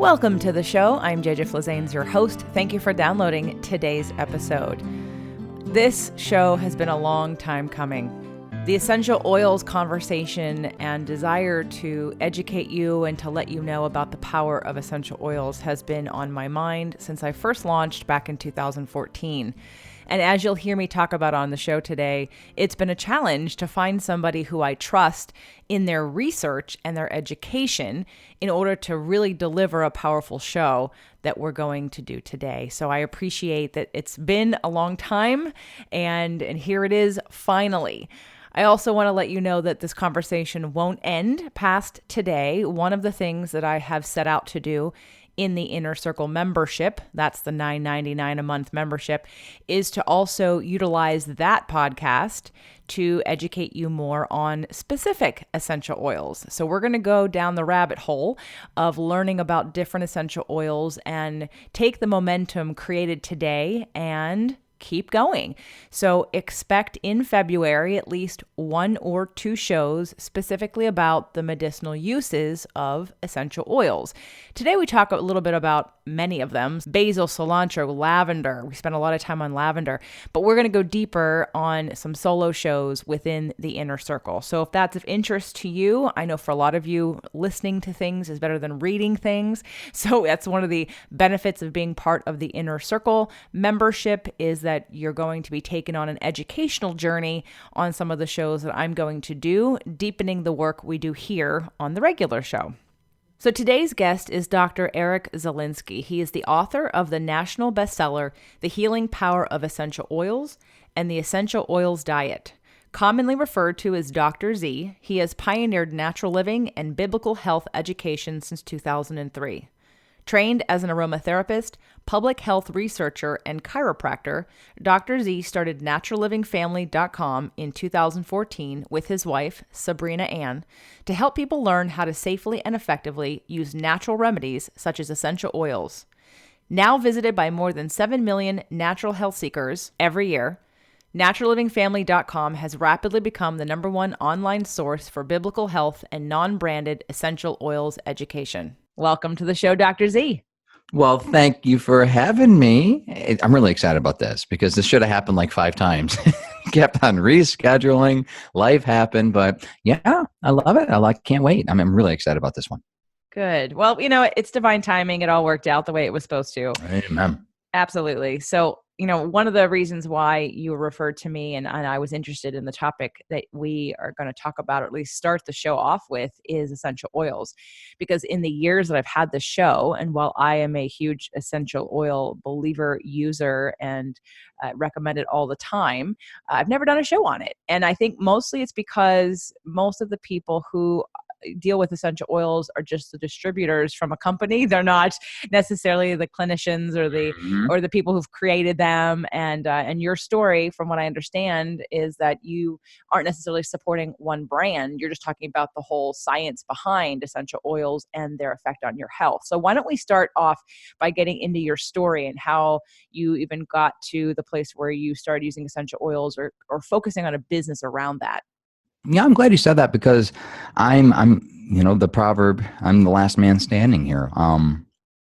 Welcome to the show. I'm JJ Flazanes, your host. Thank you for downloading today's episode. This show has been a long time coming. The essential oils conversation and desire to educate you and to let you know about the power of essential oils has been on my mind since I first launched back in 2014. And as you'll hear me talk about on the show today, it's been a challenge to find somebody who I trust in their research and their education in order to really deliver a powerful show that we're going to do today. So I appreciate that it's been a long time, and here it is finally. I also want to let you know that this conversation won't end past today. One of the things that I have set out to do in the Inner Circle membership, that's the $9.99 a month membership, is to also utilize that podcast to educate you more on specific essential oils. So we're going to go down the rabbit hole of learning about different essential oils and take the momentum created today and keep going. So expect in February at least 1 or 2 shows specifically about the medicinal uses of essential oils. Today we talk a little bit about many of them: basil, cilantro, lavender. We spent a lot of time on lavender, but we're going to go deeper on some solo shows within the Inner Circle. So if that's of interest to you, I know for a lot of you, listening to things is better than reading things. So that's one of the benefits of being part of the Inner Circle membership, is that you're going to be taken on an educational journey on some of the shows that I'm going to do, deepening the work we do here on the regular show. So today's guest is Dr. Eric ZIELINSKI. He is the author of the national bestseller, The Healing Power of Essential Oils and the Essential Oils Diet. Commonly referred to as Dr. Z, he has pioneered natural living and biblical health education since 2003. Trained as an aromatherapist, public health researcher, and chiropractor, Dr. Z started naturallivingfamily.com in 2014 with his wife, Sabrina Ann, to help people learn how to safely and effectively use natural remedies such as essential oils. Now visited by more than 7 million natural health seekers every year, naturallivingfamily.com has rapidly become the #1 online source for biblical health and non-branded essential oils education. Welcome to the show, Dr. Z. Well, thank you for having me. I'm really excited about this because this should have happened like 5 times. Kept on rescheduling. Life happened, but yeah, I love it. Can't wait. I'm really excited about this one. Good. Well, it's divine timing. It all worked out the way it was supposed to. Amen. Absolutely. So, one of the reasons why you referred to me and I was interested in the topic that we are going to talk about, or at least start the show off with, is essential oils. Because in the years that I've had the show, and while I am a huge essential oil believer, user, and recommend it all the time, I've never done a show on it. And I think mostly it's because most of the people who deal with essential oils are just the distributors from a company. They're not necessarily the clinicians or the people who've created them. And your story, from what I understand, is that you aren't necessarily supporting one brand. You're just talking about the whole science behind essential oils and their effect on your health. So why don't we start off by getting into your story and how you even got to the place where you started using essential oils or focusing on a business around that. Yeah, I'm glad you said that because I'm the proverb, I'm the last man standing here.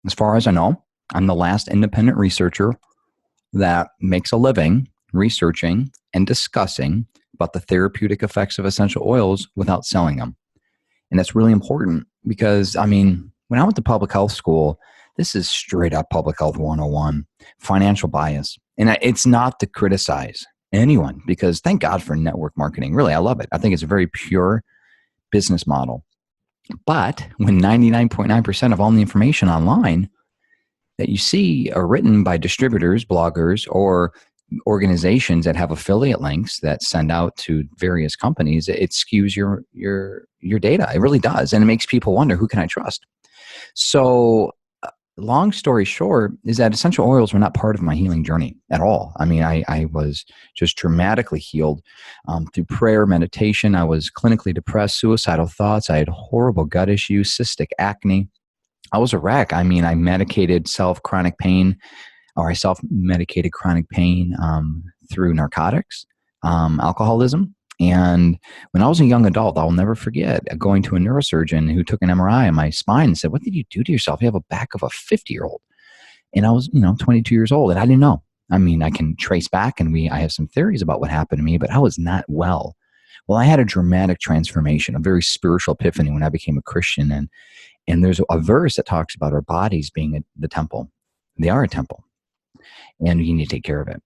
As far as I know, I'm the last independent researcher that makes a living researching and discussing about the therapeutic effects of essential oils without selling them. And that's really important because, when I went to public health school, this is straight up public health 101, financial bias. And it's not to criticize anyone, because thank God for network marketing. Really, I love it. I think it's a very pure business model. But when 99.9% of all the information online that you see are written by distributors, bloggers, or organizations that have affiliate links that send out to various companies, it skews your data. It really does. And it makes people wonder, who can I trust? So long story short is that essential oils were not part of my healing journey at all. I was just dramatically healed through prayer, meditation. I was clinically depressed, suicidal thoughts. I had horrible gut issues, cystic acne. I was a wreck. I medicated self-medicated chronic pain through narcotics, alcoholism, And when I was a young adult, I'll never forget going to a neurosurgeon who took an MRI on my spine and said, "What did you do to yourself? You have a back of a 50-year-old." And I was, 22 years old, and I didn't know. I mean, I can trace back, and I have some theories about what happened to me, but I was not well. Well, I had a dramatic transformation, a very spiritual epiphany when I became a Christian. And there's a verse that talks about our bodies being the temple. They are a temple, and you need to take care of it.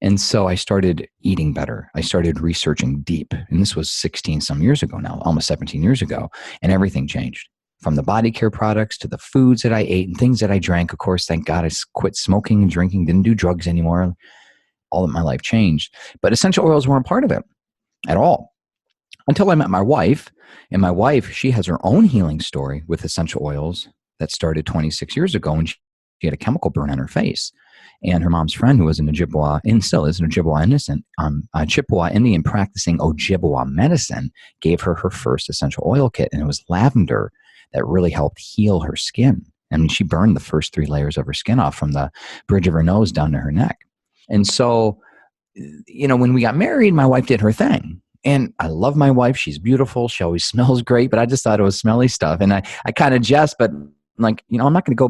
And so I started eating better. I started researching deep. And this was 16 some years ago now, almost 17 years ago. And everything changed, from the body care products to the foods that I ate and things that I drank. Of course, thank God I quit smoking and drinking, didn't do drugs anymore. All of my life changed. But essential oils weren't part of it at all, until I met my wife. And my wife, she has her own healing story with essential oils that started 26 years ago when she had a chemical burn on her face. And her mom's friend, who was an Ojibwa, and still is an Chippewa Indian practicing Ojibwa medicine, gave her her first essential oil kit. And it was lavender that really helped heal her skin. I mean, she burned the first 3 layers of her skin off from the bridge of her nose down to her neck. And so, when we got married, my wife did her thing. And I love my wife. She's beautiful. She always smells great, but I just thought it was smelly stuff. And I kind of jest, but I'm not going to go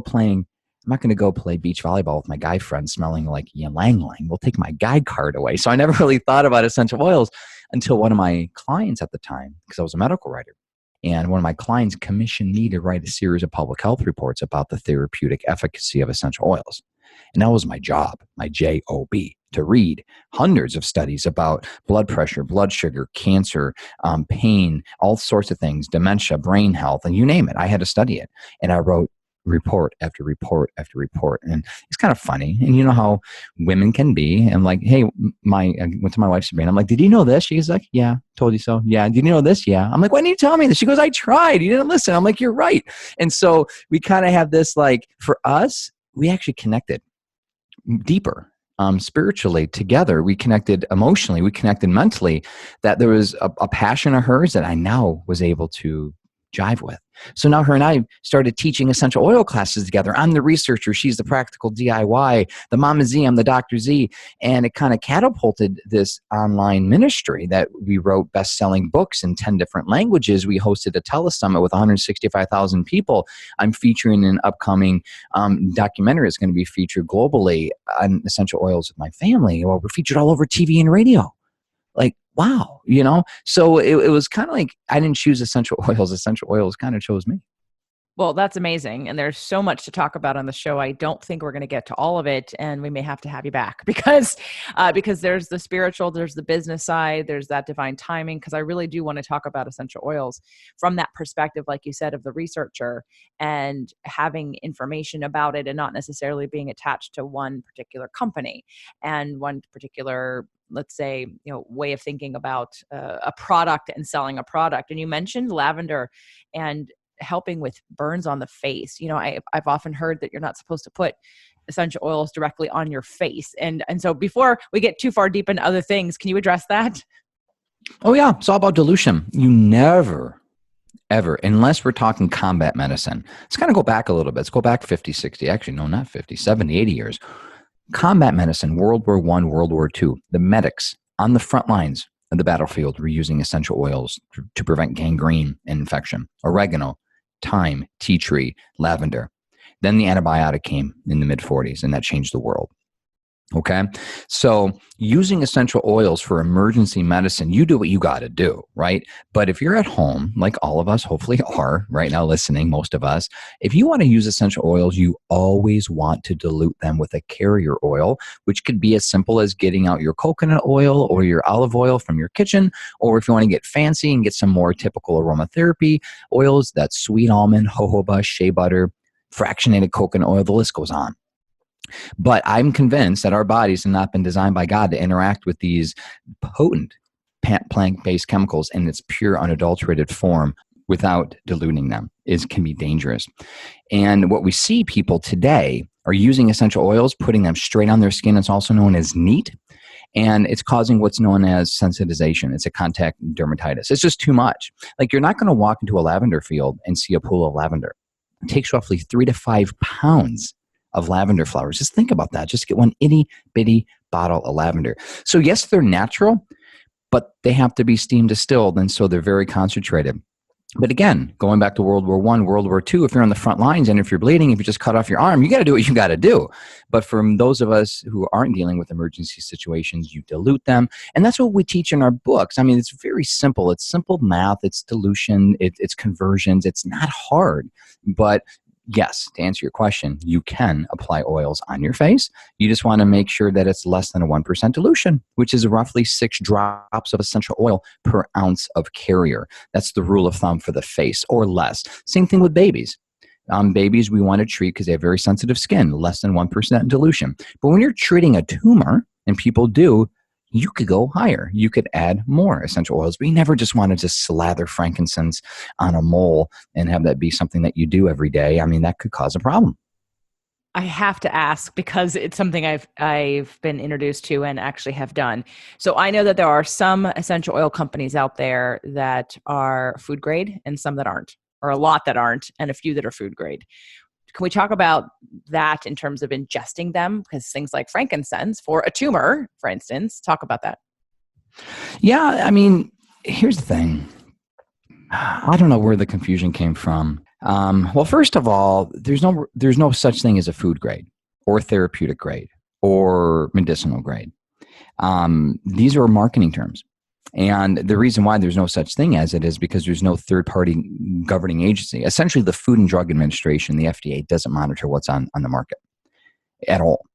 play beach volleyball with my guy friends smelling like ylang ylang. We'll take my guy card away. So I never really thought about essential oils until one of my clients at the time, because I was a medical writer, and one of my clients commissioned me to write a series of public health reports about the therapeutic efficacy of essential oils. And that was my job, my job, to read hundreds of studies about blood pressure, blood sugar, cancer, pain, all sorts of things, dementia, brain health, and you name it. I had to study it. And I wrote report after report after report. And it's kind of funny. And you know how women can be. And like, hey, I went to my wife, Sabrina. I'm like, did you know this? She's like, yeah, told you so. Yeah. Did you know this? Yeah. I'm like, why didn't you tell me this? She goes, I tried. You didn't listen. I'm like, you're right. And so we kind of have this, like, for us, we actually connected deeper. Spiritually together, we connected emotionally, we connected mentally, that there was a passion of hers that I now was able to jive with. So now her and I started teaching essential oil classes together. I'm the researcher. She's the practical DIY, the Mama Z, I'm the Dr. Z. And it kind of catapulted this online ministry that we wrote best-selling books in 10 different languages. We hosted a telesummit with 165,000 people. I'm featuring an upcoming documentary that's going to be featured globally on essential oils with my family. Well, we're featured all over TV and radio. Like, wow, So it was kind of like I didn't choose essential oils. Essential oils kind of chose me. Well, that's amazing. And there's so much to talk about on the show. I don't think we're going to get to all of it, and we may have to have you back because there's the spiritual, there's the business side, there's that divine timing, because I really do want to talk about essential oils from that perspective, like you said, of the researcher and having information about it and not necessarily being attached to one particular company and one particular, let's say, way of thinking about a product and selling a product. And you mentioned lavender and helping with burns on the face. I've often heard that you're not supposed to put essential oils directly on your face. And so before we get too far deep into other things, can you address that? Oh yeah. It's all about dilution. You never, ever, unless we're talking combat medicine. Let's kind of go back a little bit. Let's go back 50, 60, actually, no, not 50, 70, 80 years. Combat medicine, World War I, World War II, the medics on the front lines of the battlefield were using essential oils to prevent gangrene and infection. Oregano, thyme, tea tree, lavender. Then the antibiotic came in the mid-40s, and that changed the world. Okay. So using essential oils for emergency medicine, you do what you got to do, right? But if you're at home, like all of us hopefully are right now listening, most of us, if you want to use essential oils, you always want to dilute them with a carrier oil, which could be as simple as getting out your coconut oil or your olive oil from your kitchen. Or if you want to get fancy and get some more typical aromatherapy oils, that's sweet almond, jojoba, shea butter, fractionated coconut oil, the list goes on. But I'm convinced that our bodies have not been designed by God to interact with these potent plant-based chemicals in its pure, unadulterated form without diluting them. It can be dangerous. And what we see people today are using essential oils, putting them straight on their skin. It's also known as NEAT. And it's causing what's known as sensitization. It's a contact dermatitis. It's just too much. Like, you're not going to walk into a lavender field and see a pool of lavender. It takes roughly 3 to 5 pounds of lavender flowers. Just think about that. Just get one itty bitty bottle of lavender. So yes, they're natural, but they have to be steam distilled, and so they're very concentrated. But again, going back to World War I, World War II, if you're on the front lines and if you're bleeding, if you just cut off your arm, you got to do what you got to do. But for those of us who aren't dealing with emergency situations, you dilute them. And that's what we teach in our books. I mean, it's very simple. It's simple math. It's dilution. It's conversions. It's not hard. But yes, to answer your question, you can apply oils on your face. You just want to make sure that it's less than a 1% dilution, which is roughly 6 drops of essential oil per ounce of carrier. That's the rule of thumb for the face, or less. Same thing with babies. Babies we want to treat because they have very sensitive skin, less than 1% dilution. But when you're treating a tumor, and people do, you could go higher. You could add more essential oils, but you never just want to just slather frankincense on a mole and have that be something that you do every day. I mean, that could cause a problem. I have to ask because it's something I've been introduced to and actually have done. So I know that there are some essential oil companies out there that are food grade and some that aren't, or a lot that aren't, and a few that are food grade. Can we talk about that in terms of ingesting them? Because things like frankincense for a tumor, for instance, talk about that. Yeah, I mean, here's the thing. I don't know where the confusion came from. Well, first of all, there's no such thing as a food grade or therapeutic grade or medicinal grade. These are marketing terms. And the reason why there's no such thing as it is because there's no third-party governing agency. Essentially, the Food and Drug Administration, the FDA, doesn't monitor what's on the market at all.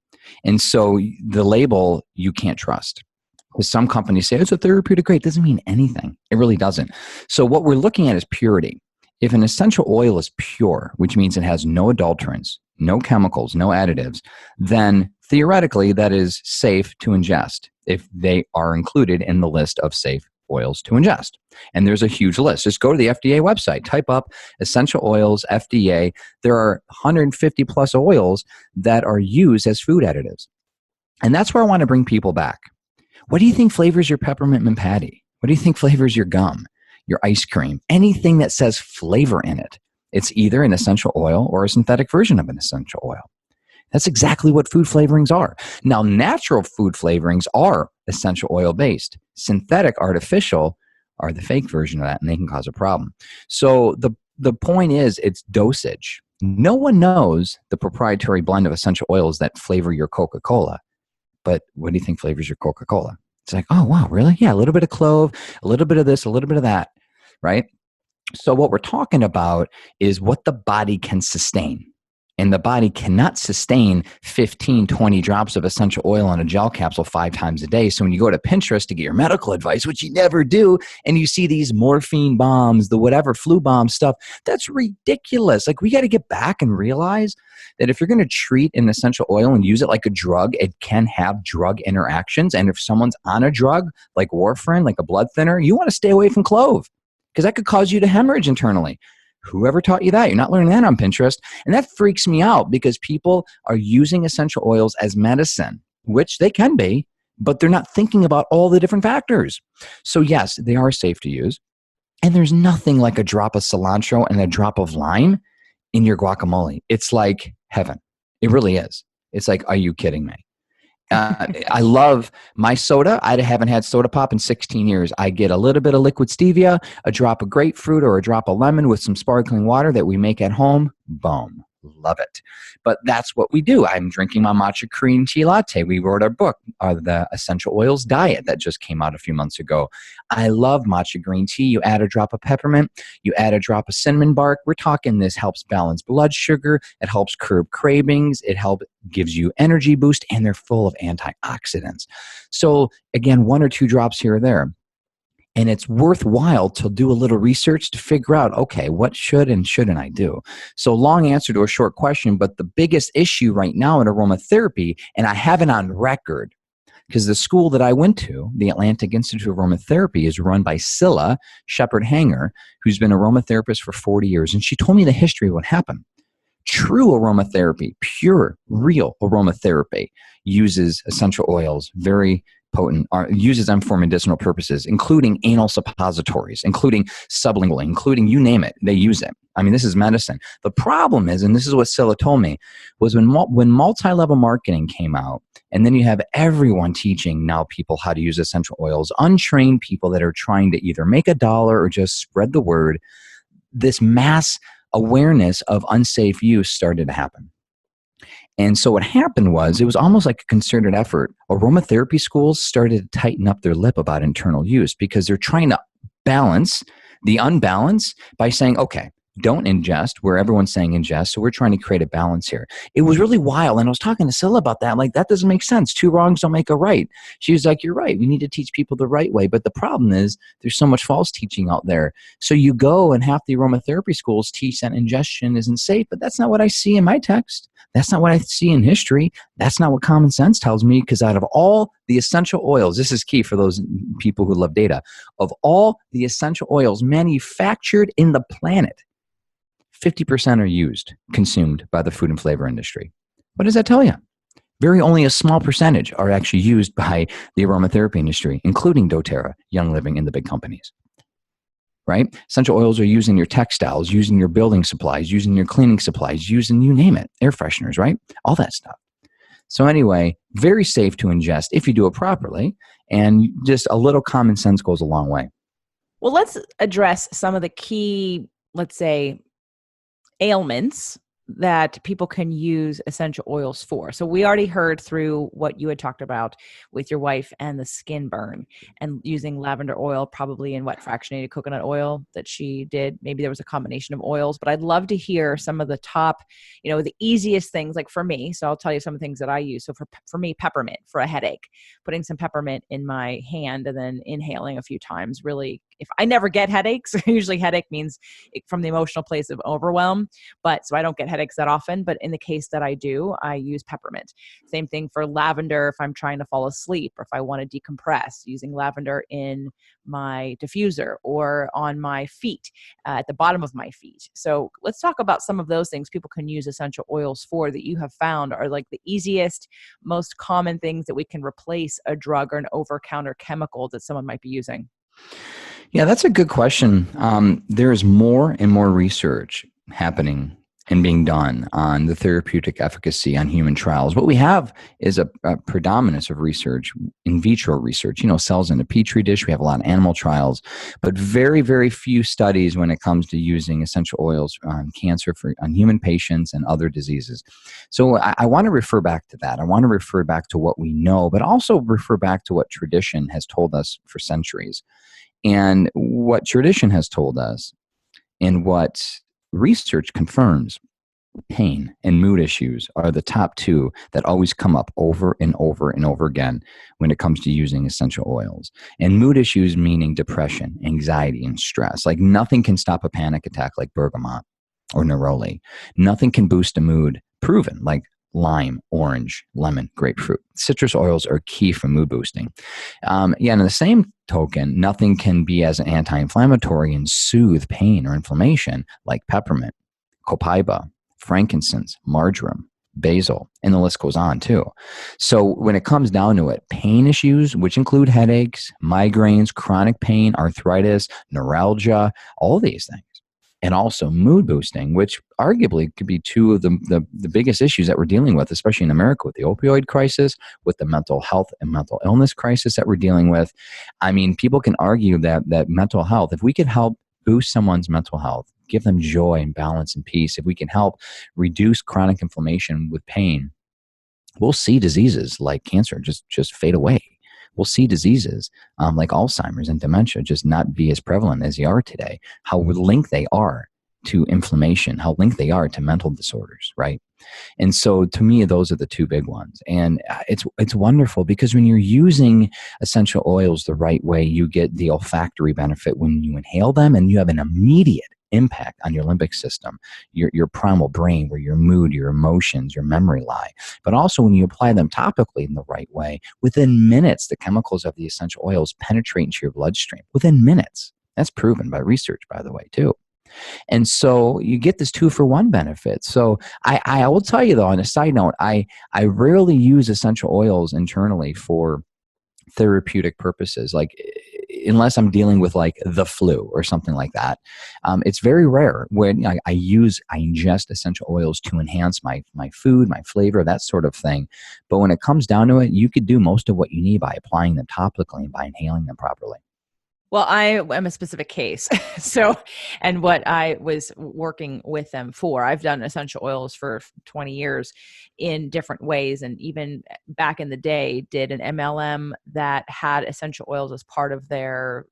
And so the label you can't trust. Because some companies say it's a therapeutic grade. It doesn't mean anything. It really doesn't. So what we're looking at is purity. If an essential oil is pure, which means it has no adulterants, no chemicals, no additives, then theoretically that is safe to ingest if they are included in the list of safe oils to ingest. And there's a huge list. Just go to the FDA website, type up essential oils, FDA. There are 150 plus oils that are used as food additives. And that's where I want to bring people back. What do you think flavors your peppermint mint patty? What do you think flavors your gum, your ice cream? Anything that says flavor in it, it's either an essential oil or a synthetic version of an essential oil. That's exactly what food flavorings are. Now, natural food flavorings are essential oil based. Synthetic, artificial are the fake version of that, and they can cause a problem. So the point is, it's dosage. No one knows the proprietary blend of essential oils that flavor your Coca-Cola. But what do you think flavors your Coca-Cola? It's like, oh, wow, really? Yeah, a little bit of clove, a little bit of this, a little bit of that, right? So what we're talking about is what the body can sustain. And the body cannot sustain 15, 20 drops of essential oil in a gel capsule 5 times a day. So when you go to Pinterest to get your medical advice, which you never do, and you see these morphine bombs, the whatever flu bomb stuff, that's ridiculous. Like, we got to get back and realize that if you're going to treat an essential oil and use it like a drug, it can have drug interactions. And if someone's on a drug like warfarin, like a blood thinner, you want to stay away from clove because that could cause you to hemorrhage internally. Whoever taught you that? You're not learning that on Pinterest. And that freaks me out because people are using essential oils as medicine, which they can be, but they're not thinking about all the different factors. So yes, they are safe to use. And there's nothing like a drop of cilantro and a drop of lime in your guacamole. It's like heaven. It really is. It's like, are you kidding me? I love my soda. I haven't had soda pop in 16 years. I get a little bit of liquid stevia, a drop of grapefruit, or a drop of lemon with some sparkling water that we make at home. Boom. Love it. But that's what we do. I'm drinking my matcha green tea latte. We wrote our book, The Essential Oils Diet, that just came out a few months ago. I love matcha green tea. You add a drop of peppermint. You add a drop of cinnamon bark. We're talking this helps balance blood sugar. It helps curb cravings. It gives you energy boost, and they're full of antioxidants. So again, 1 or 2 drops here or there. And it's worthwhile to do a little research to figure out, okay, what should and shouldn't I do? So long answer to a short question, but the biggest issue right now in aromatherapy, and I have it on record, because the school that I went to, the Atlantic Institute of Aromatherapy, is run by Scylla Shepherd-Hanger, who's been an aromatherapist for 40 years. And she told me the history of what happened. True aromatherapy, pure, real aromatherapy, uses essential oils, very potent, or uses them for medicinal purposes, including anal suppositories, including sublingual, including you name it, they use it. I mean, this is medicine. The problem is, and this is what Scylla told me, was when multi-level marketing came out, and then you have everyone teaching now people how to use essential oils, untrained people that are trying to either make a dollar or just spread the word, this mass awareness of unsafe use started to happen. And so what happened was, it was almost like a concerted effort. Aromatherapy schools started to tighten up their lip about internal use because they're trying to balance the unbalance by saying, okay, don't ingest where everyone's saying ingest. So we're trying to create a balance here. It was really wild. And I was talking to Scylla about that. I'm like, that doesn't make sense. Two wrongs don't make a right. She was like, you're right. We need to teach people the right way. But the problem is there's so much false teaching out there. So you go and half the aromatherapy schools teach that ingestion isn't safe, but that's not what I see in my text. That's not what I see in history. That's not what common sense tells me, because out of all the essential oils, this is key for those people who love data, of all the essential oils manufactured in the planet, 50% are used, consumed by the food and flavor industry. What does that tell you? Very only a small percentage are actually used by the aromatherapy industry, including doTERRA, Young Living, and the big companies. Right? Essential oils are used in your textiles, used in your building supplies, used in your cleaning supplies, used in you name it, air fresheners, right? All that stuff. So anyway, very safe to ingest if you do it properly, and just a little common sense goes a long way. Well, let's address some of the key, let's say, ailments that people can use essential oils for. So we already heard through what you had talked about with your wife and the skin burn, and using lavender oil, probably in wet fractionated coconut oil that she did. Maybe there was a combination of oils, but I'd love to hear some of the top, the easiest things, like for me. So I'll tell you some of the things that I use. So for me, peppermint for a headache, putting some peppermint in my hand and then inhaling a few times. Really, if I never get headaches, usually headache means from the emotional place of overwhelm, but so I don't get headaches that often, but in the case that I do, I use peppermint. Same thing for lavender if I'm trying to fall asleep, or if I want to decompress, using lavender in my diffuser or on my feet, at the bottom of my feet. So let's talk about some of those things people can use essential oils for that you have found are like the easiest, most common things that we can replace a drug or an over-counter chemical that someone might be using. Yeah, that's a good question. There is more and more research happening and being done on the therapeutic efficacy on human trials. What we have is a predominance of research, in vitro research, cells in a petri dish. We have a lot of animal trials, but very, very few studies when it comes to using essential oils on cancer on human patients and other diseases. So I want to refer back to that. I want to refer back to what we know, but also refer back to what tradition has told us for centuries. And what tradition has told us, and what research confirms, pain and mood issues are the top two that always come up over and over and over again when it comes to using essential oils. And mood issues meaning depression, anxiety, and stress. Like nothing can stop a panic attack like bergamot or neroli. Nothing can boost a mood, proven, like lime, orange, lemon, grapefruit. Citrus oils are key for mood boosting. And in the same token, nothing can be as anti-inflammatory and soothe pain or inflammation like peppermint, copaiba, frankincense, marjoram, basil, and the list goes on too. So when it comes down to it, pain issues, which include headaches, migraines, chronic pain, arthritis, neuralgia, all these things, and also mood boosting, which arguably could be two of the biggest issues that we're dealing with, especially in America, with the opioid crisis, with the mental health and mental illness crisis that we're dealing with. I mean, people can argue that mental health, if we could help boost someone's mental health, give them joy and balance and peace, if we can help reduce chronic inflammation with pain, we'll see diseases like cancer just fade away. We'll see diseases like Alzheimer's and dementia just not be as prevalent as they are today. How linked they are to inflammation, how linked they are to mental disorders, right? And so to me, those are the two big ones. And it's wonderful because when you're using essential oils the right way, you get the olfactory benefit when you inhale them, and you have an immediate impact on your limbic system, your primal brain, where your mood, your emotions, your memory lie. But also when you apply them topically in the right way, within minutes, the chemicals of the essential oils penetrate into your bloodstream. Within minutes. That's proven by research, by the way, too. And so you get this 2-for-1 benefit. So I will tell you, though, on a side note, I rarely use essential oils internally for therapeutic purposes, like unless I'm dealing with like the flu or something like that. It's very rare when I ingest essential oils to enhance my food, my flavor, that sort of thing. But when it comes down to it, you could do most of what you need by applying them topically and by inhaling them properly. Well, I am a specific case. So, and what I was working with them for, I've done essential oils for 20 years in different ways. And even back in the day, did an MLM that had essential oils as part of their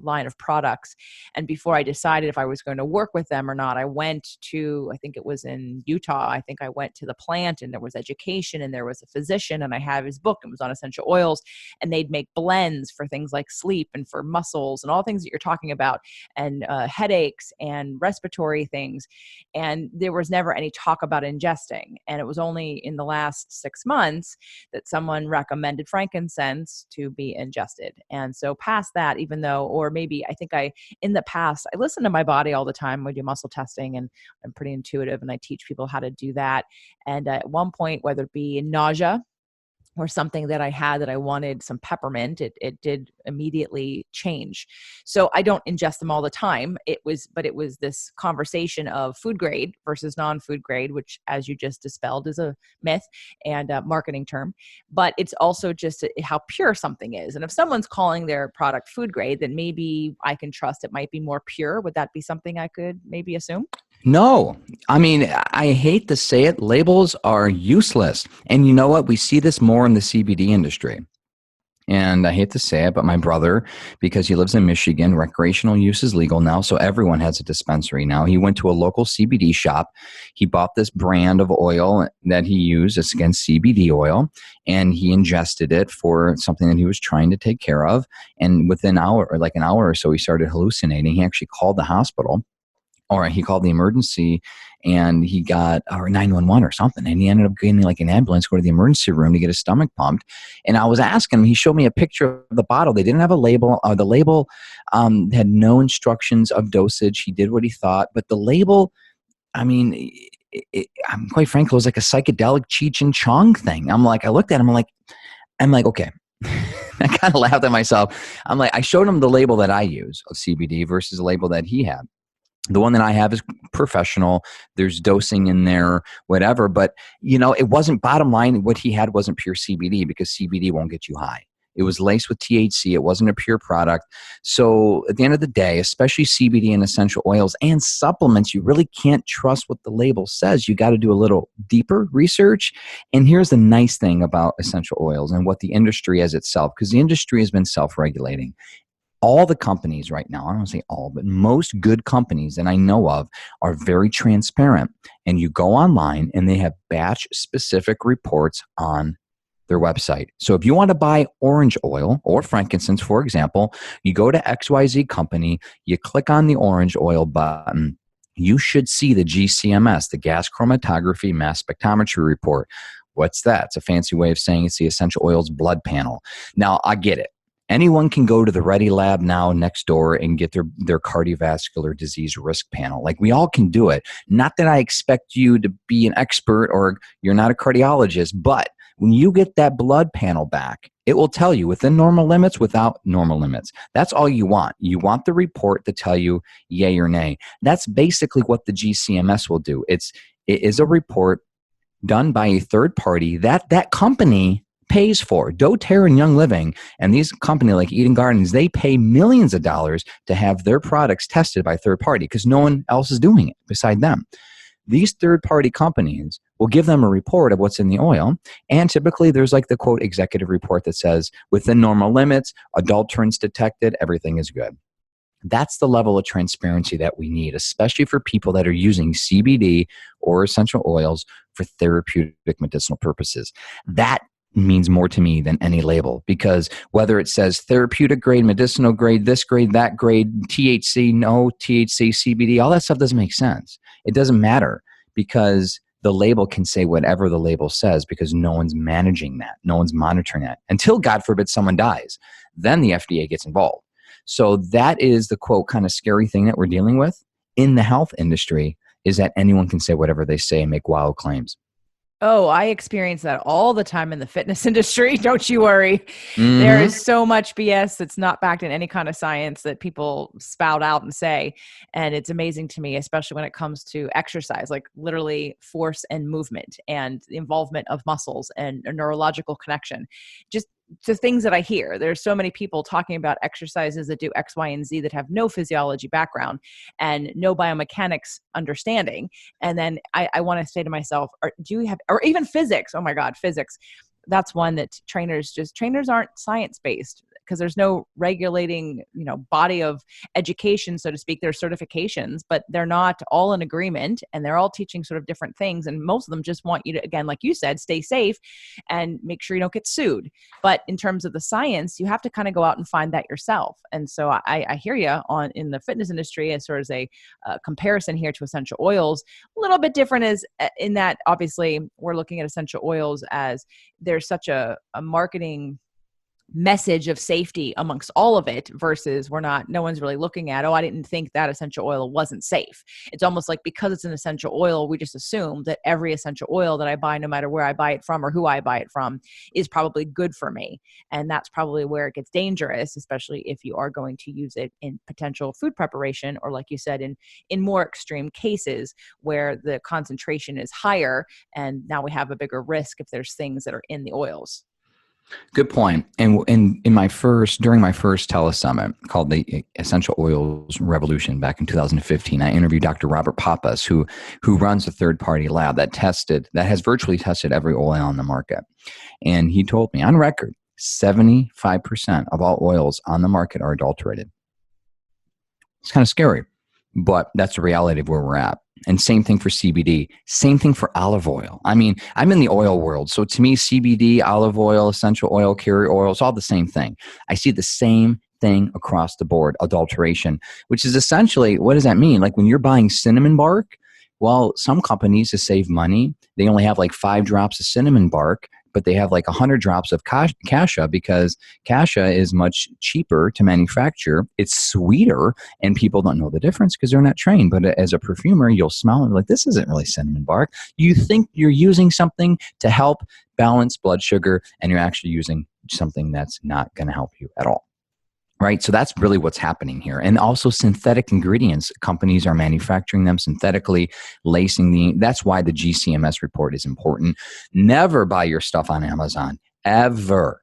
line of products. And before I decided if I was going to work with them or not, I went to, I think it was in Utah. I think I went to the plant and there was education and there was a physician and I have his book. It was on essential oils and they'd make blends for things like sleep and for muscles and all things that you're talking about and headaches and respiratory things. And there was never any talk about ingesting. And it was only in the last 6 months that someone recommended frankincense to be ingested. And so past that, even though, or maybe I think in the past, I listen to my body all the time. We do muscle testing and I'm pretty intuitive and I teach people how to do that. And at one point, whether it be nausea, or something that I had that I wanted some peppermint, it did immediately change. So I don't ingest them all the time. It was this conversation of food grade versus non-food grade, which as you just dispelled is a myth and a marketing term, but it's also just how pure something is. And if someone's calling their product food grade, then maybe I can trust it might be more pure. Would that be something I could maybe assume? No, I mean, I hate to say it, labels are useless. And you know what? We see this more in the CBD industry. And I hate to say it, but my brother, because he lives in Michigan, recreational use is legal now. So everyone has a dispensary now. He went to a local CBD shop. He bought this brand of oil that he used. It's again CBD oil. And he ingested it for something that he was trying to take care of. And within an hour or so, he started hallucinating. He actually called the hospital. Or he called the emergency and he got, or 911 or something. And he ended up getting like an ambulance, go to the emergency room to get his stomach pumped. And I was asking him, he showed me a picture of the bottle. They didn't have a label. The label had no instructions of dosage. He did what he thought. But the label, I mean, I'm quite frankly, it was like a psychedelic Cheech and Chong thing. I looked at him, I'm like, okay. I kind of laughed at myself. I'm like, I showed him the label that I use of CBD versus the label that he had. The one that I have is professional. There's dosing in there, whatever. But, it wasn't, bottom line, what he had wasn't pure CBD because CBD won't get you high. It was laced with THC. It wasn't a pure product. So at the end of the day, especially CBD and essential oils and supplements, you really can't trust what the label says. You got to do a little deeper research. And here's the nice thing about essential oils and what the industry as itself, because the industry has been self-regulating. All the companies right now, I don't want to say all, but most good companies that I know of are very transparent. And you go online and they have batch specific reports on their website. So if you want to buy orange oil or frankincense, for example, you go to XYZ company, you click on the orange oil button, you should see the GCMS, the gas chromatography mass spectrometry report. What's that? It's a fancy way of saying it's the essential oils blood panel. Now, I get it. Anyone can go to the Ready Lab now next door and get their cardiovascular disease risk panel. Like we all can do it. Not that I expect you to be an expert or you're not a cardiologist, but when you get that blood panel back, it will tell you within normal limits, without normal limits. That's all you want. You want the report to tell you yay or nay. That's basically what the GCMS will do. It is a report done by a third party that company pays for. doTERRA and Young Living and these companies like Eden Gardens, they pay millions of dollars to have their products tested by third party because no one else is doing it beside them. These third party companies will give them a report of what's in the oil. And typically there's like the quote executive report that says within normal limits, adulterants detected, everything is good. That's the level of transparency that we need, especially for people that are using CBD or essential oils for therapeutic medicinal purposes. That means more to me than any label, because whether it says therapeutic grade, medicinal grade, this grade, that grade, THC, no THC, CBD, all that stuff doesn't make sense. It doesn't matter because the label can say whatever the label says because no one's managing that. No one's monitoring that until, God forbid, someone dies. Then the FDA gets involved. So that is the quote kind of scary thing that we're dealing with in the health industry, is that anyone can say whatever they say and make wild claims. Oh, I experience that all the time in the fitness industry. Don't you worry. There Hmm. is so much BS that's not backed in any kind of science that people spout out and say. And it's amazing to me, especially when it comes to exercise, like literally force and movement and the involvement of muscles and a neurological connection. Just the things that I hear. There's so many people talking about exercises that do X, Y, and Z that have no physiology background and no biomechanics understanding. And then I want to say to myself, do you have, or even physics? Oh my God, physics. That's one that trainers aren't science based because there's no regulating, body of education, so to speak. There's certifications, but they're not all in agreement and they're all teaching sort of different things. And most of them just want you to, again, like you said, stay safe and make sure you don't get sued. But in terms of the science, you have to kind of go out and find that yourself. And so I hear you on in the fitness industry as sort of a comparison here to essential oils. A little bit different is in that obviously we're looking at essential oils as there's such a marketing message of safety amongst all of it versus no one's really looking at, oh, I didn't think that essential oil wasn't safe. It's almost like because it's an essential oil, we just assume that every essential oil that I buy, no matter where I buy it from or who I buy it from, is probably good for me. And that's probably where it gets dangerous, especially if you are going to use it in potential food preparation, or like you said, in more extreme cases where the concentration is higher and now we have a bigger risk if there's things that are in the oils. Good point. And during my first telesummit called the Essential Oils Revolution back in 2015, I interviewed Dr. Robert Pappas, who runs a third party lab that has virtually tested every oil on the market. And he told me on record, 75% of all oils on the market are adulterated. It's kind of scary, but that's the reality of where we're at. And same thing for CBD, same thing for olive oil. I mean, I'm in the oil world. So to me, CBD, olive oil, essential oil, carrier oil, it's all the same thing. I see the same thing across the board, adulteration, which is essentially, what does that mean? Like when you're buying cinnamon bark, well, some companies to save money, they only have like 5 drops of cinnamon bark, but they have like 100 drops of cassia because cassia is much cheaper to manufacture. It's sweeter, and people don't know the difference because they're not trained. But as a perfumer, you'll smell and be like, this isn't really cinnamon bark. You think you're using something to help balance blood sugar, and you're actually using something that's not going to help you at all. Right. So that's really what's happening here. And also synthetic ingredients. Companies are manufacturing them synthetically, that's why the GCMS report is important. Never buy your stuff on Amazon. Ever,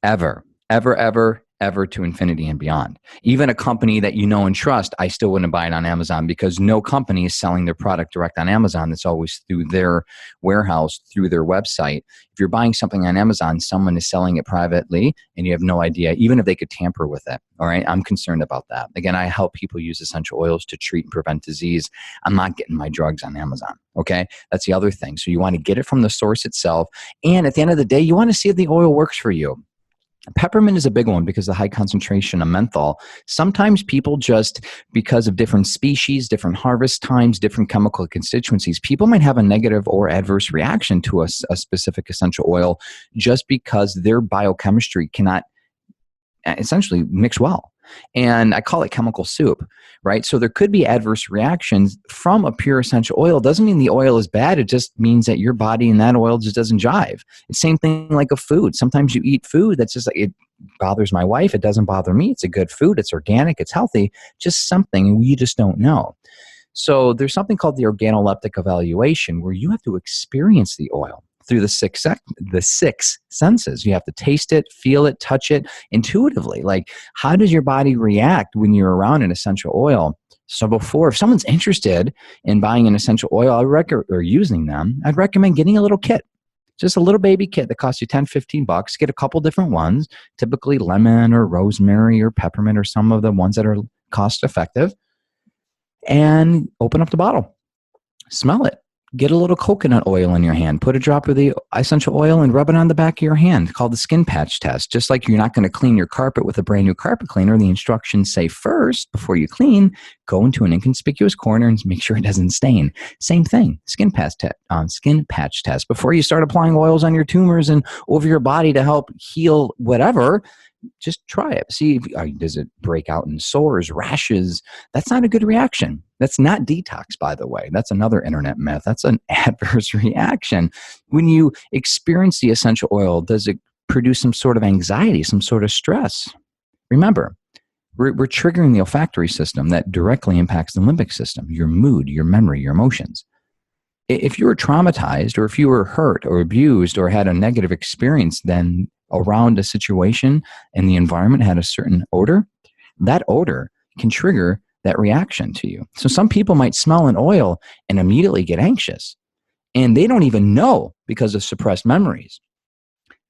ever, ever, ever, ever, to infinity and beyond. Even a company that you know and trust, I still wouldn't buy it on Amazon because no company is selling their product direct on Amazon. It's always through their warehouse, through their website. If you're buying something on Amazon, someone is selling it privately and you have no idea, even if they could tamper with it. All right. I'm concerned about that. Again, I help people use essential oils to treat and prevent disease. I'm not getting my drugs on Amazon. Okay. That's the other thing. So you want to get it from the source itself. And at the end of the day, you want to see if the oil works for you. Peppermint is a big one because of the high concentration of menthol. Sometimes people just, because of different species, different harvest times, different chemical constituencies, people might have a negative or adverse reaction to a specific essential oil just because their biochemistry cannot essentially mix well. And I call it chemical soup, right? So there could be adverse reactions from a pure essential oil. Doesn't mean the oil is bad. It just means that your body and that oil just doesn't jive. It's same thing like a food. Sometimes you eat food that's just like, it bothers my wife. It doesn't bother me. It's a good food. It's organic. It's healthy. Just something you just don't know. So there's something called the organoleptic evaluation where you have to experience the oil through the six senses. You have to taste it, feel it, touch it intuitively. Like, how does your body react when you're around an essential oil? So before, if someone's interested in buying an essential oil or using them, I'd recommend getting a little kit. Just a little baby kit that costs you $10-15. Get a couple different ones, typically lemon or rosemary or peppermint or some of the ones that are cost effective. And open up the bottle. Smell it. Get a little coconut oil in your hand. Put a drop of the essential oil and rub it on the back of your hand, called the skin patch test. Just like you're not going to clean your carpet with a brand new carpet cleaner, the instructions say first, before you clean, go into an inconspicuous corner and make sure it doesn't stain. Same thing, skin patch test. Before you start applying oils on your tumors and over your body to help heal whatever, just try it. See, does it break out in sores, rashes? That's not a good reaction. That's not detox, by the way. That's another internet myth. That's an adverse reaction. When you experience the essential oil, does it produce some sort of anxiety, some sort of stress? Remember, we're triggering the olfactory system that directly impacts the limbic system, your mood, your memory, your emotions. If you were traumatized, or if you were hurt or abused or had a negative experience then around a situation and the environment had a certain odor, that odor can trigger that reaction to you. So some people might smell an oil and immediately get anxious, and they don't even know, because of suppressed memories,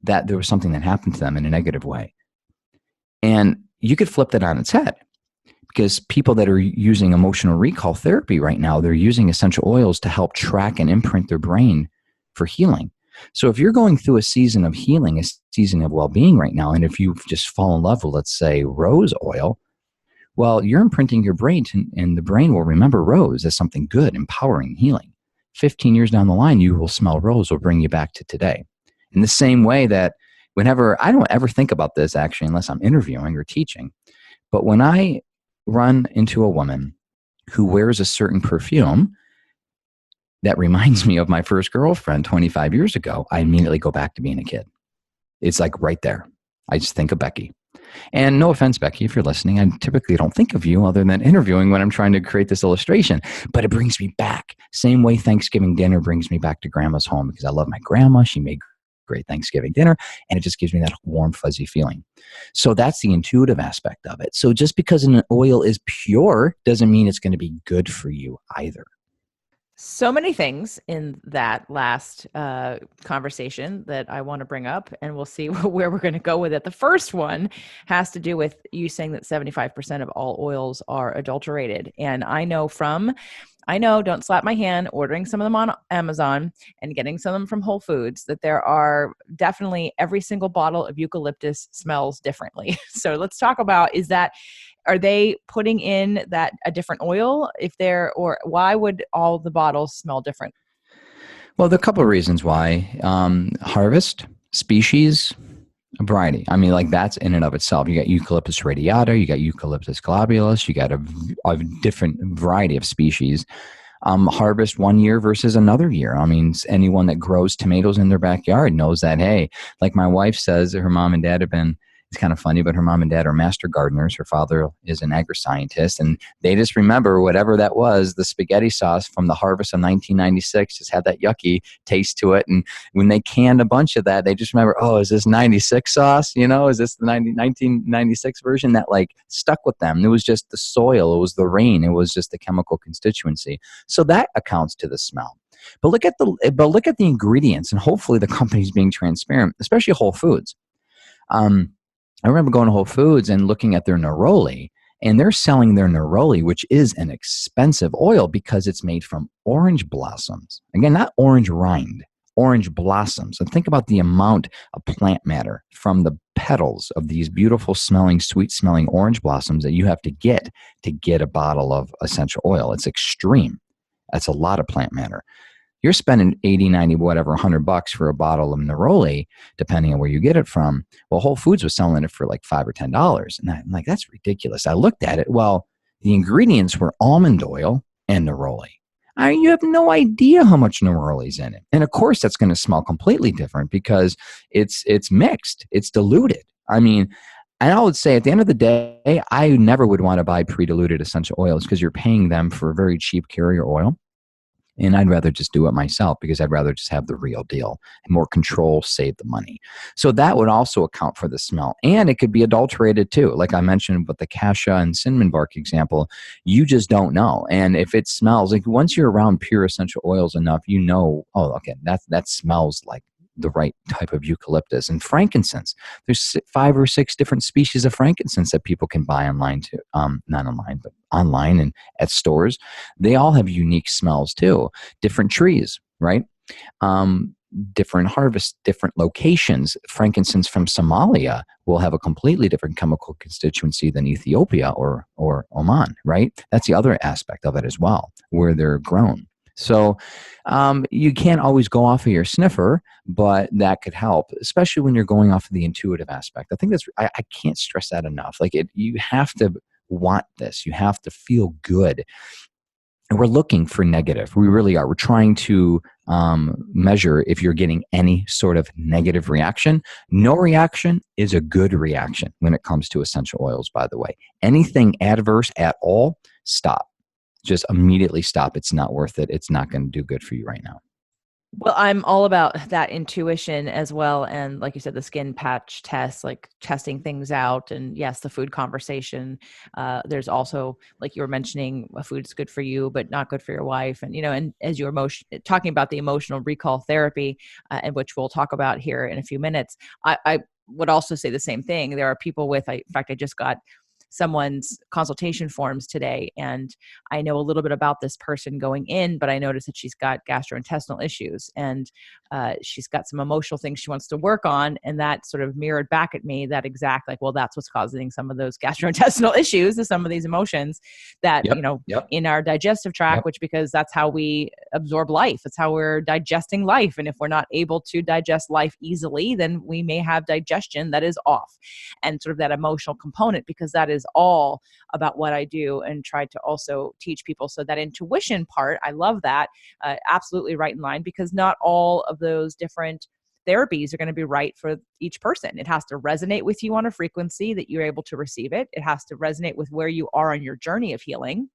that there was something that happened to them in a negative way. And you could flip that on its head, because people that are using emotional recall therapy right now, they're using essential oils to help track and imprint their brain for healing. So if you're going through a season of healing, a season of well-being right now, and if you've just fallen in love with, let's say, rose oil, well, you're imprinting your brain and the brain will remember rose as something good, empowering, healing. 15 years down the line, you will smell rose will bring you back to today. In the same way that whenever, I don't ever think about this actually unless I'm interviewing or teaching, but when I run into a woman who wears a certain perfume that reminds me of my first girlfriend 25 years ago, I immediately go back to being a kid. It's like right there. I just think of Becky. And no offense, Becky, if you're listening, I typically don't think of you other than interviewing when I'm trying to create this illustration, but it brings me back. Same way Thanksgiving dinner brings me back to grandma's home, because I love my grandma. She made great Thanksgiving dinner, and it just gives me that warm, fuzzy feeling. So that's the intuitive aspect of it. So just because an oil is pure doesn't mean it's going to be good for you either. So many things in that last conversation that I want to bring up, and we'll see where we're going to go with it. The first one has to do with you saying that 75% of all oils are adulterated. And I know, don't slap my hand, ordering some of them on Amazon and getting some of them from Whole Foods, that there are definitely every single bottle of eucalyptus smells differently. So let's talk about, are they putting in that a different oil or why would all the bottles smell different? Well, there are a couple of reasons why. Harvest, species, variety. I mean, like that's in and of itself. You got Eucalyptus radiata, you got Eucalyptus globulus, you got a different variety of species. Harvest one year versus another year. I mean, anyone that grows tomatoes in their backyard knows that, hey, like my wife says, her mom and dad have been, it's kind of funny, but her mom and dad are master gardeners. Her father is an agri-scientist, and they just remember whatever that was, the spaghetti sauce from the harvest of 1996 just had that yucky taste to it. And when they canned a bunch of that, they just remember, oh, is this 96 sauce? Is this the 1996 version? That like stuck with them. It was just the soil. It was the rain. It was just the chemical constituency. So that accounts to the smell. But look at the ingredients, and hopefully the company's being transparent, especially Whole Foods. I remember going to Whole Foods and looking at their neroli, and they're selling their neroli, which is an expensive oil because it's made from orange blossoms. Again, not orange rind, orange blossoms. And think about the amount of plant matter from the petals of these beautiful smelling, sweet smelling orange blossoms that you have to get a bottle of essential oil. It's extreme. That's a lot of plant matter. You're spending 80, 90, whatever, $100 for a bottle of neroli, depending on where you get it from. Well, Whole Foods was selling it for like $5 or $10. And I'm like, that's ridiculous. I looked at it. Well, the ingredients were almond oil and neroli. You have no idea how much neroli is in it. And of course, that's going to smell completely different because it's mixed. It's diluted. I mean, and I would say at the end of the day, I never would want to buy pre-diluted essential oils because you're paying them for a very cheap carrier oil. And I'd rather just do it myself because I'd rather just have the real deal. More control, save the money. So that would also account for the smell. And it could be adulterated too. Like I mentioned with the cassia and cinnamon bark example, you just don't know. And if it smells, like once you're around pure essential oils enough, oh, okay, that smells like the right type of eucalyptus. And frankincense, there's 5 or 6 different species of frankincense that people can buy online too. Not online, but online and at stores. They all have unique smells too. Different trees, right? Different harvests, different locations. Frankincense from Somalia will have a completely different chemical constituency than Ethiopia or Oman, right? That's the other aspect of it as well, where they're grown. So you can't always go off of your sniffer, but that could help, especially when you're going off of the intuitive aspect. I think I can't stress that enough. Like you have to want this. You have to feel good. And we're looking for negative. We really are. We're trying to measure if you're getting any sort of negative reaction. No reaction is a good reaction when it comes to essential oils, by the way. Anything adverse at all, stop. Just immediately stop. It's not worth it. It's not going to do good for you right now. Well, I'm all about that intuition as well. And like you said, the skin patch test, like testing things out. And yes, the food conversation. There's also, like you were mentioning, food's good for you, but not good for your wife. And, and as you were talking about the emotional recall therapy, and which we'll talk about here in a few minutes, I would also say the same thing. There are people in fact, I just got someone's consultation forms today, and I know a little bit about this person going in, but I noticed that she's got gastrointestinal issues, and she's got some emotional things she wants to work on, and that sort of mirrored back at me that exact, like, well, that's what's causing some of those gastrointestinal issues, is some of these emotions that Yep. in our digestive tract, which, because that's how we absorb life, it's how we're digesting life, and if we're not able to digest life easily, then we may have digestion that is off, and sort of that emotional component, because that is all about what I do and try to also teach people. So that intuition part, I love that. Absolutely right in line, because not all of those different therapies are going to be right for each person. It has to resonate with you on a frequency that you're able to receive it. It has to resonate with where you are on your journey of healing.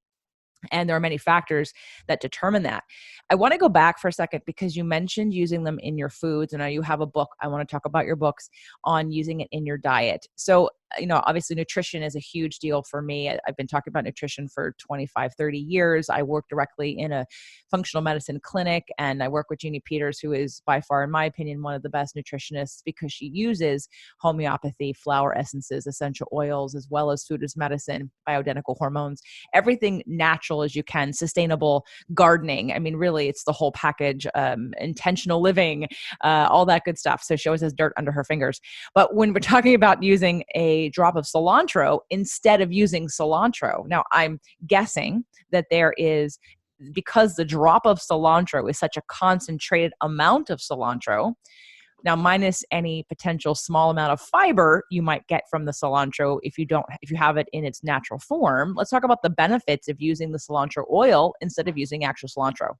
And there are many factors that determine that. I want to go back for a second, because you mentioned using them in your foods. And now you have a book. I want to talk about your books on using it in your diet. So, obviously nutrition is a huge deal for me. I've been talking about nutrition for 25, 30 years. I work directly in a functional medicine clinic, and I work with Jeannie Peters, who is by far, in my opinion, one of the best nutritionists, because she uses homeopathy, flower essences, essential oils, as well as food as medicine, bioidentical hormones, everything natural as you can, sustainable gardening. I mean, really, it's the whole package, intentional living, all that good stuff. So she always has dirt under her fingers. But when we're talking about using a drop of cilantro instead of using cilantro, now I'm guessing that there is, because the drop of cilantro is such a concentrated amount of cilantro, now minus any potential small amount of fiber you might get from the cilantro if you have it in its natural form. Let's talk about the benefits of using the cilantro oil instead of using actual cilantro.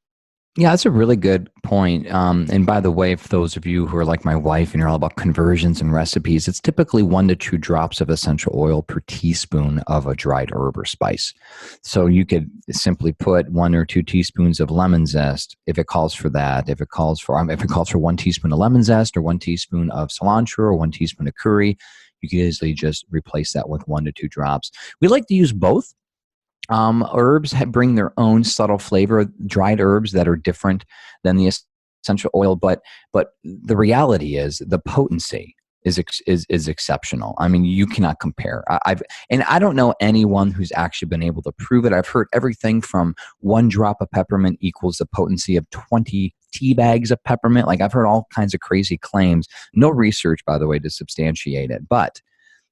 Yeah, that's a really good point. And by the way, for those of you who are like my wife and you're all about conversions and recipes, it's typically 1 to 2 drops of essential oil per teaspoon of a dried herb or spice. So you could simply put 1 or 2 teaspoons of lemon zest if it calls for that. If it calls for 1 teaspoon of lemon zest, or 1 teaspoon of cilantro, or 1 teaspoon of curry, you can easily just replace that with 1 to 2 drops. We like to use both. Herbs bring their own subtle flavor, dried herbs that are different than the essential oil, but the reality is the potency is exceptional. I mean, you cannot compare. I don't know anyone who's actually been able to prove it. I've heard everything from 1 drop of peppermint equals the potency of 20 tea bags of peppermint. Like, I've heard all kinds of crazy claims. No research, by the way, to substantiate it, but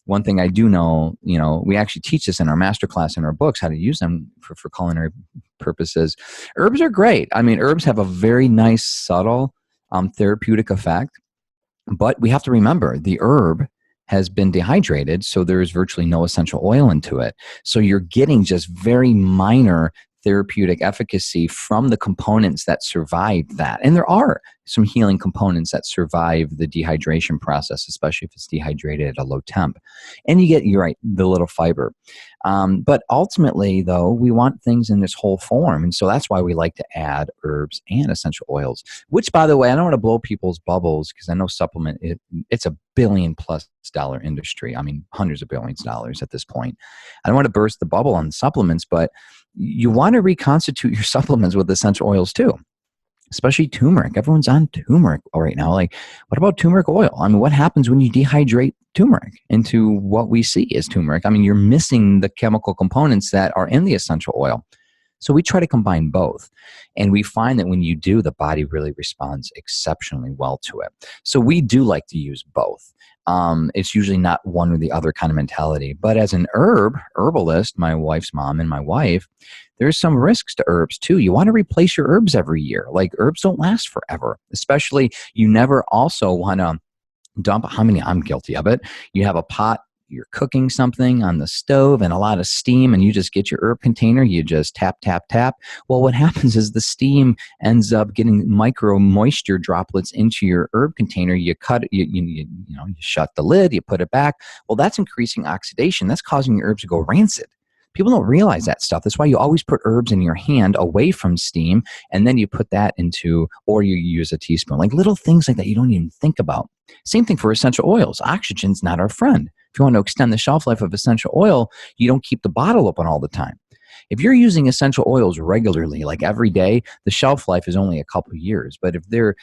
one thing I do know, we actually teach this in our masterclass in our books, how to use them for culinary purposes. Herbs are great. I mean, herbs have a very nice, subtle therapeutic effect, but we have to remember the herb has been dehydrated, so there's virtually no essential oil into it. So you're getting just very minor therapeutic efficacy from the components that survive that. And there are some healing components that survive the dehydration process, especially if it's dehydrated at a low temp. And you get, you're right, the little fiber. But ultimately, though, we want things in this whole form. And so that's why we like to add herbs and essential oils, which, by the way, I don't want to blow people's bubbles, because I know supplement, it's a $1 billion+ industry. I mean, hundreds of billions of dollars at this point. I don't want to burst the bubble on supplements, but you want to reconstitute your supplements with essential oils too, especially turmeric. Everyone's on turmeric right now. Like, what about turmeric oil? I mean, what happens when you dehydrate turmeric into what we see as turmeric? I mean, you're missing the chemical components that are in the essential oil. So we try to combine both. And we find that when you do, the body really responds exceptionally well to it. So we do like to use both. It's usually not one or the other kind of mentality. But as an herbalist, my wife's mom and my wife, there's some risks to herbs too. You want to replace your herbs every year. Like, herbs don't last forever. Especially, you never also want to dump, I'm guilty of it. You have a pot you're cooking something on the stove and a lot of steam, and you just get your herb container, you just tap, tap, tap. Well, what happens is the steam ends up getting micro moisture droplets into your herb container. You cut it, you shut the lid, you put it back. Well, that's increasing oxidation. That's causing your herbs to go rancid. People don't realize that stuff. That's why you always put herbs in your hand away from steam, and then you put that into, or you use a teaspoon, like little things like that you don't even think about. Same thing for essential oils. Oxygen's not our friend. If you want to extend the shelf life of essential oil, you don't keep the bottle open all the time. If you're using essential oils regularly, like every day, the shelf life is only a couple of years. But if they're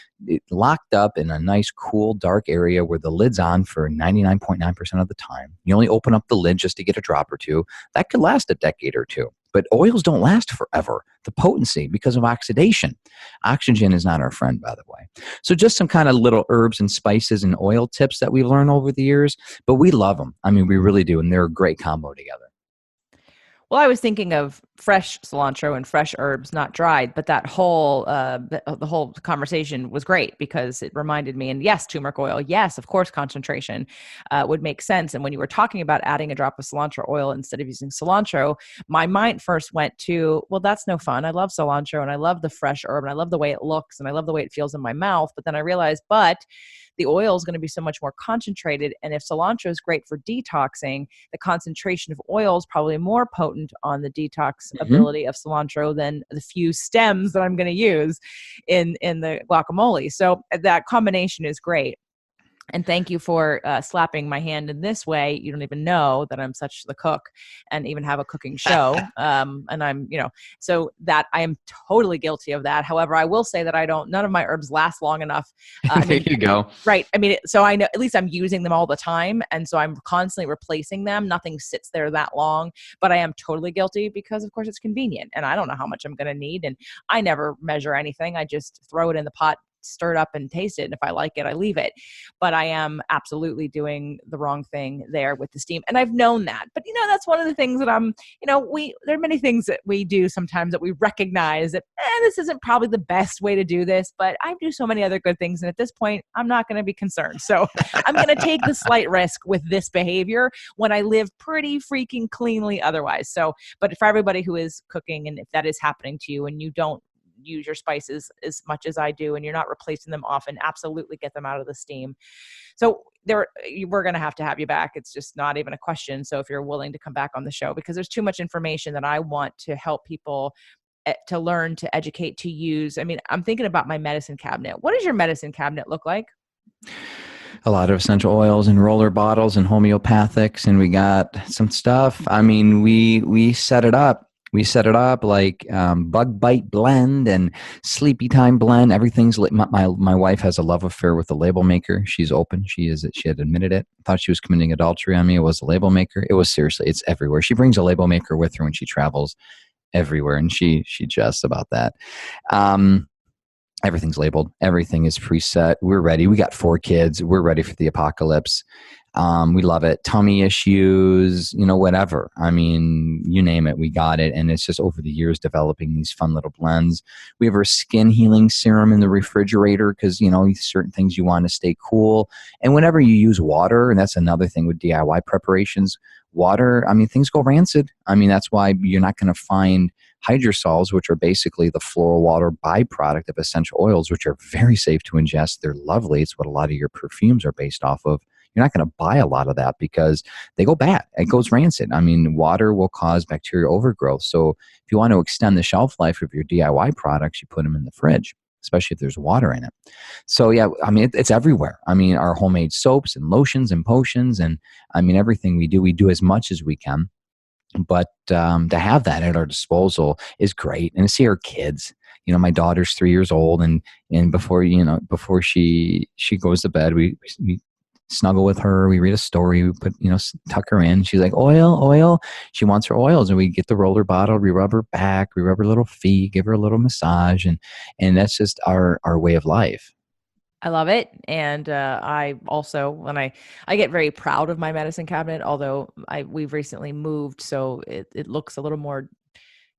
locked up in a nice, cool, dark area where the lid's on for 99.9% of the time, you only open up the lid just to get a drop or two, that could last a decade or two. But oils don't last forever. The potency, because of oxidation. Oxygen is not our friend, by the way. So just some kind of little herbs and spices and oil tips that we've learned over the years, but we love them. I mean, we really do, and they're a great combo together. Well, I was thinking of fresh cilantro and fresh herbs, not dried, but that whole the whole conversation was great because it reminded me. And yes, turmeric oil, yes, of course, concentration would make sense. And when you were talking about adding a drop of cilantro oil instead of using cilantro, my mind first went to, well, that's no fun. I love cilantro and I love the fresh herb and I love the way it looks and I love the way it feels in my mouth. But then I realized, the oil is going to be so much more concentrated. And if cilantro is great for detoxing, the concentration of oil is probably more potent on the detox ability of cilantro than the few stems that I'm going to use in the guacamole. So that combination is great. And thank you for slapping my hand in this way. You don't even know that I'm such the cook and even have a cooking show. And I'm, so that I am totally guilty of that. However, I will say that none of my herbs last long enough. There you go. Right. I mean, so I know at least I'm using them all the time. And so I'm constantly replacing them. Nothing sits there that long, but I am totally guilty because of course it's convenient and I don't know how much I'm going to need. And I never measure anything. I just throw it in the pot, stir it up and taste it. And if I like it, I leave it. But I am absolutely doing the wrong thing there with the steam. And I've known that. But, that's one of the things that there are many things that we do sometimes that we recognize that this isn't probably the best way to do this, but I do so many other good things. And at this point, I'm not going to be concerned. So I'm going to take the slight risk with this behavior when I live pretty freaking cleanly otherwise. So, but for everybody who is cooking and if that is happening to you and you don't use your spices as much as I do and you're not replacing them often, absolutely get them out of the steam. So we're going to have you back. It's just not even a question. So if you're willing to come back on the show, because there's too much information that I want to help people to learn, to educate, to use. I mean, I'm thinking about my medicine cabinet. What does your medicine cabinet look like? A lot of essential oils and roller bottles and homeopathics, and we got some stuff. I mean, we set it up. We set it up like bug bite blend and sleepy time blend. Everything's lit. My wife has a love affair with the label maker. She's open. She had admitted it. Thought she was committing adultery on me. It was the label maker. It was seriously. It's everywhere. She brings a label maker with her when she travels everywhere, and she jests about that. Everything's labeled. Everything is preset. We're ready. We got 4 kids. We're ready for the apocalypse. We love it. Tummy issues, whatever. I mean, you name it, we got it. And it's just over the years developing these fun little blends. We have our skin healing serum in the refrigerator because, certain things you want to stay cool. And whenever you use water, and that's another thing with DIY preparations, water, I mean, things go rancid. I mean, that's why you're not going to find hydrosols, which are basically the floral water byproduct of essential oils, which are very safe to ingest. They're lovely. It's what a lot of your perfumes are based off of. You're not going to buy a lot of that because they go bad. It goes rancid. I mean, water will cause bacterial overgrowth. So if you want to extend the shelf life of your DIY products, you put them in the fridge, especially if there's water in it. So yeah, I mean, it's everywhere. I mean, our homemade soaps and lotions and potions and I mean, everything we do as much as we can. But to have that at our disposal is great. And to see our kids, my daughter's 3 years old and before she goes to bed, we snuggle with her. We read a story. We put, tuck her in. She's like, oil. She wants her oils. And we get the roller bottle. We rub her back. We rub her little feet, give her a little massage. And that's just our way of life. I love it. And I also, when I get very proud of my medicine cabinet, although we've recently moved, so it looks a little more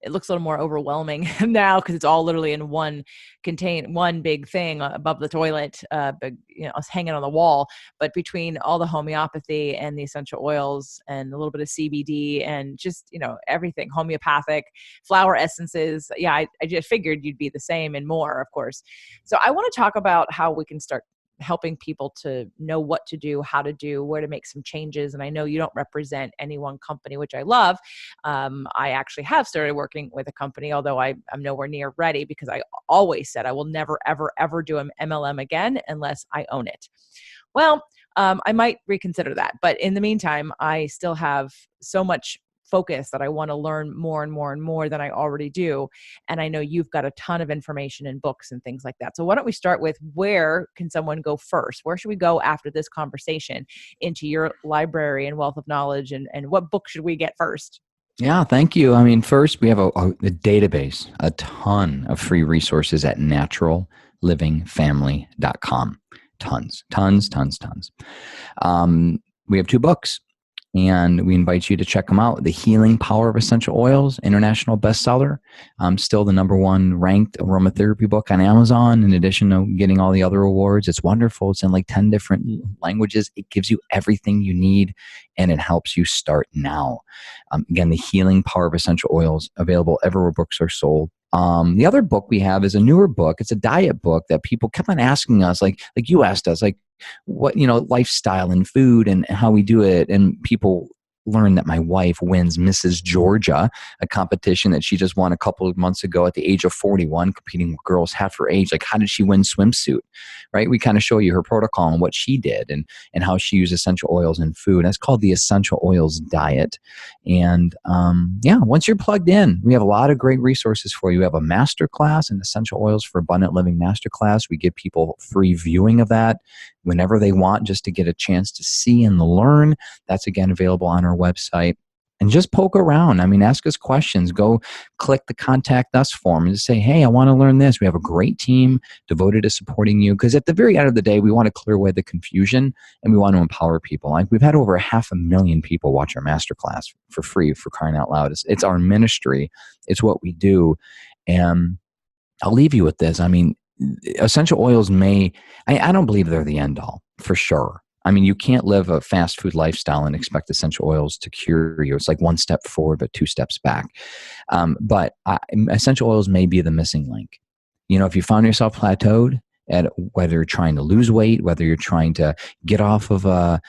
it looks a little more overwhelming now because it's all literally in one big thing above the toilet, it's hanging on the wall. But between all the homeopathy and the essential oils and a little bit of CBD and just, everything homeopathic, flower essences. Yeah, I just figured you'd be the same and more, of course. So I want to talk about how we can start helping people to know what to do, how to do, where to make some changes. And I know you don't represent any one company, which I love. I actually have started working with a company, although I'm nowhere near ready because I always said I will never, ever, ever do an MLM again unless I own it. Well, I might reconsider that. But in the meantime, I still have so much focus that I want to learn more and more and more than I already do. And I know you've got a ton of information and books and things like that. So why don't we start with, where can someone go first? Where should we go after this conversation into your library and wealth of knowledge? And what book should we get first? Yeah, thank you. I mean, first, we have a database, a ton of free resources at naturallivingfamily.com. Tons. We have 2 books, and we invite you to check them out. The Healing Power of Essential Oils, international bestseller. Still the #1 ranked aromatherapy book on Amazon, in addition to getting all the other awards. It's wonderful. It's in like 10 different languages. It gives you everything you need, and it helps you start now. Again, The Healing Power of Essential Oils, available everywhere books are sold. The other book we have is a newer book. It's a diet book that people kept on asking us, like you asked us, like, what, lifestyle and food and how we do it. And people learn that my wife wins Mrs. Georgia, a competition that she just won a couple of months ago at the age of 41, competing with girls half her age. Like, how did she win swimsuit, right? We kind of show you her protocol and what she did and how she used essential oils in food. That's called the Essential Oils Diet. And once you're plugged in, we have a lot of great resources for you. We have a masterclass, an Essential Oils for Abundant Living masterclass. We give people free viewing of that whenever they want, just to get a chance to see and learn. That's, again, available on our website. And just poke around. I mean, ask us questions. Go click the Contact Us form and just say, hey, I want to learn this. We have a great team devoted to supporting you, because at the very end of the day, we want to clear away the confusion and we want to empower people. Like, we've had over 500,000 people watch our masterclass for free, for crying out loud. It's our ministry. It's what we do. And I'll leave you with this. I mean, essential oils I don't believe they're the end all, for sure. I mean, you can't live a fast food lifestyle and expect essential oils to cure you. It's like 1 step forward, but 2 steps back. But essential oils may be the missing link. If you found yourself plateaued, at whether you're trying to lose weight, whether you're trying to get off of a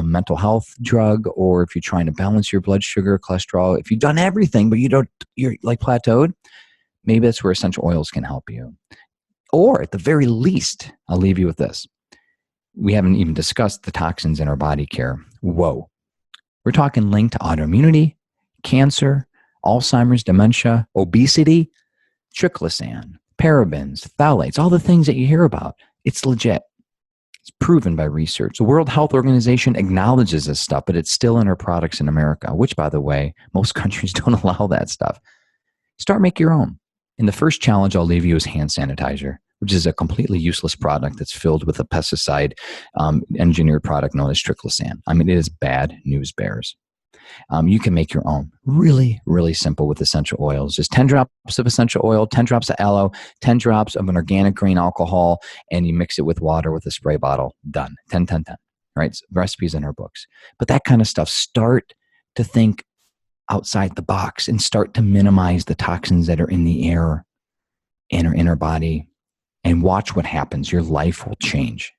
mental health drug, or if you're trying to balance your blood sugar, cholesterol, if you've done everything, but you're like plateaued, maybe that's where essential oils can help you. Or at the very least, I'll leave you with this. We haven't even discussed the toxins in our body care. Whoa. We're talking linked to autoimmunity, cancer, Alzheimer's, dementia, obesity, triclosan, parabens, phthalates, all the things that you hear about. It's legit. It's proven by research. The World Health Organization acknowledges this stuff, but it's still in our products in America, which, by the way, most countries don't allow that stuff. Start make your own. And the first challenge I'll leave you is hand sanitizer, which is a completely useless product that's filled with a pesticide engineered product known as triclosan. I mean, it is bad news bears. You can make your own. Really, really simple with essential oils. Just 10 drops of essential oil, 10 drops of aloe, 10 drops of an organic grain alcohol, and you mix it with water with a spray bottle. Done. 10, 10, 10. Right? So recipes in our books. But that kind of stuff, start to think outside the box and start to minimize the toxins that are in the air and are in our body, and watch what happens. Your life will change.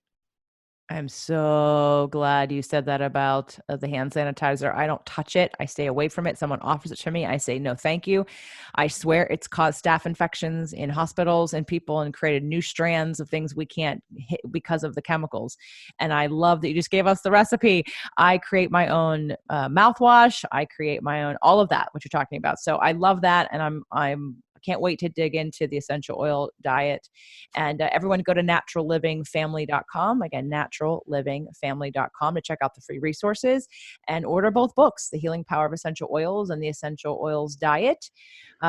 I'm so glad you said that about the hand sanitizer. I don't touch it. I stay away from it. Someone offers it to me. I say, no, thank you. I swear it's caused staph infections in hospitals and people, and created new strands of things we can't hit because of the chemicals. And I love that you just gave us the recipe. I create my own mouthwash. I create my own, all of that, what you're talking about. So I love that. And I'm can't wait to dig into the essential oil diet. And everyone go to naturallivingfamily.com. Again, naturallivingfamily.com to check out the free resources and order both books, The Healing Power of Essential Oils and The Essential Oils Diet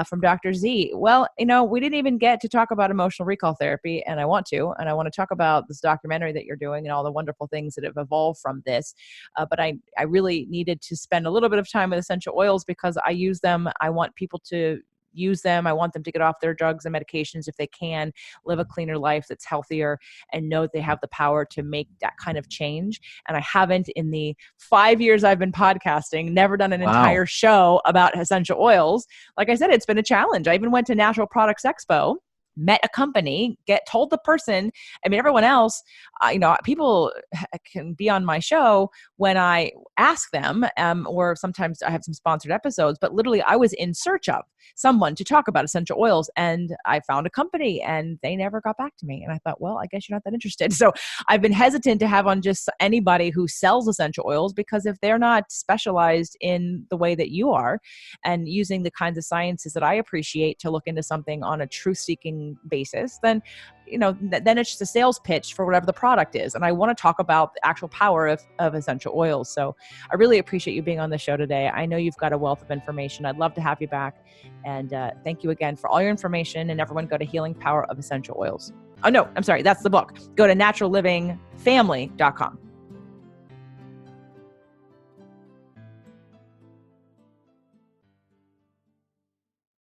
from Dr. Z. Well, we didn't even get to talk about emotional recall therapy, and I want to talk about this documentary that you're doing and all the wonderful things that have evolved from this. But I really needed to spend a little bit of time with essential oils because I use them. I want people to use them. I want them to get off their drugs and medications if they can, live a cleaner life that's healthier, and know that they have the power to make that kind of change. And I haven't, in the 5 years I've been podcasting, never done an entire show about essential oils. Like I said, it's been a challenge. I even went to Natural Products Expo, met a company, told the person, everyone else, people can be on my show when I ask them, or sometimes I have some sponsored episodes, but literally I was in search of someone to talk about essential oils, and I found a company and they never got back to me. And I thought, well, I guess you're not that interested. So I've been hesitant to have on just anybody who sells essential oils, because if they're not specialized in the way that you are and using the kinds of sciences that I appreciate to look into something on a truth-seeking basis, then then it's just a sales pitch for whatever the product is. And I want to talk about the actual power of essential oils. So I really appreciate you being on the show today. I know you've got a wealth of information. I'd love to have you back. And thank you again for all your information. And everyone go to Healing Power of Essential Oils. Oh, no, I'm sorry. That's the book. Go to naturallivingfamily.com.